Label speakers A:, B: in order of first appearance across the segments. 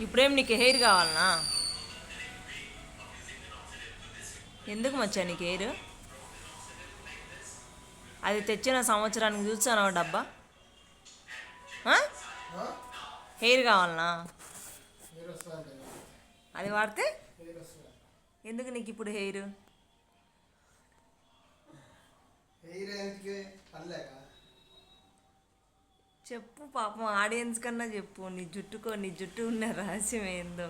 A: ఇప్పుడేం నీకు హెయిర్ కావాలనా? ఎందుకు మచ్చా నీకు హెయిర్? అది తెచ్చిన సంవత్సరానికి చూస్తాను డబ్బా. హెయిర్ కావాలనా? అది వాడితే ఎందుకు నీకు ఇప్పుడు హెయిర్? చెప్పు పాపం, ఆడియన్స్ కన్నా చెప్పు. నీ జుట్టు ఉన్న రహస్యం ఏందో.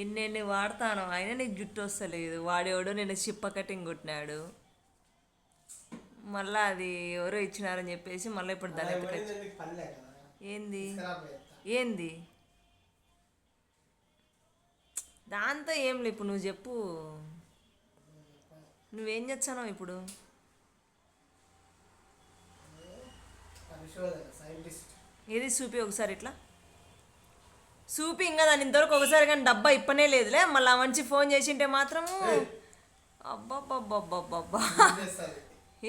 A: ఎన్నెన్ని వాడతాను అయినా నీకు జుట్టు వస్తలేదు. వాడేవాడు నేను చిప్ప కటింగ్ కొట్టినాడు. మళ్ళీ అది ఎవరో ఇచ్చినారని చెప్పేసి మళ్ళీ ఇప్పుడు ఏంది ఏంది దాంతో ఏం లే. ఇప్పుడు నువ్వు చెప్పు, నువ్వేం చేస్తావు ఇప్పుడు? ఏది చూపి ఒకసారి, ఇట్లా చూపి. ఇంకా దాని ఇంతవరకు ఒకసారి కానీ డబ్బా ఇప్పనే లేదులే. మళ్ళీ మంచి ఫోన్ చేసింటే మాత్రము అబ్బాబ్బాబ్బాబ్బా.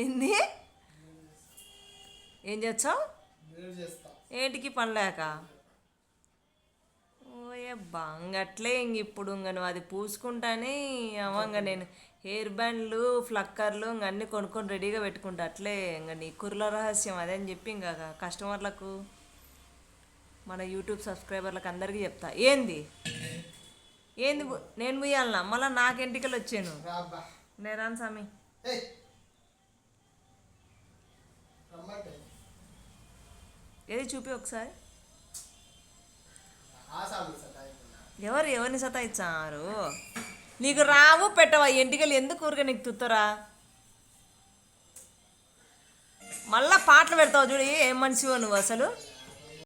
A: ఏంది? ఏం చేస్తావు? ఏంటికి పనిలేక? ఓయబ్బా, ఇంకట్లే ఇప్పుడు నువ్వు అది పూసుకుంటానే అవ్వంగా. నేను హెయిర్ బ్యాండ్లు, ఫ్లక్కర్లు ఇంక అన్నీ కొనుక్కొని రెడీగా పెట్టుకుంటా. అట్లే ఇంకా నీ కుర్ల రహస్యం అదే అని చెప్పి ఇంకా కస్టమర్లకు, మన యూట్యూబ్ సబ్స్క్రైబర్లకు అందరికీ చెప్తా. ఏంది ఏంది నేను పోయాలనా? మళ్ళీ నాకు ఎంటికలు వచ్చాను. నేరాను స్వామి. ఏది చూపి ఒకసారి. ఎవరిని సతాయిచ్చారు? నీకు రావు పెట్టవా ఎంటికలు? ఎందుకు ఊరిగా నీకు తుత్తరా? మళ్ళా పాటలు పెడతావు చూడు. ఏం మనిషివో నువ్వు అసలు.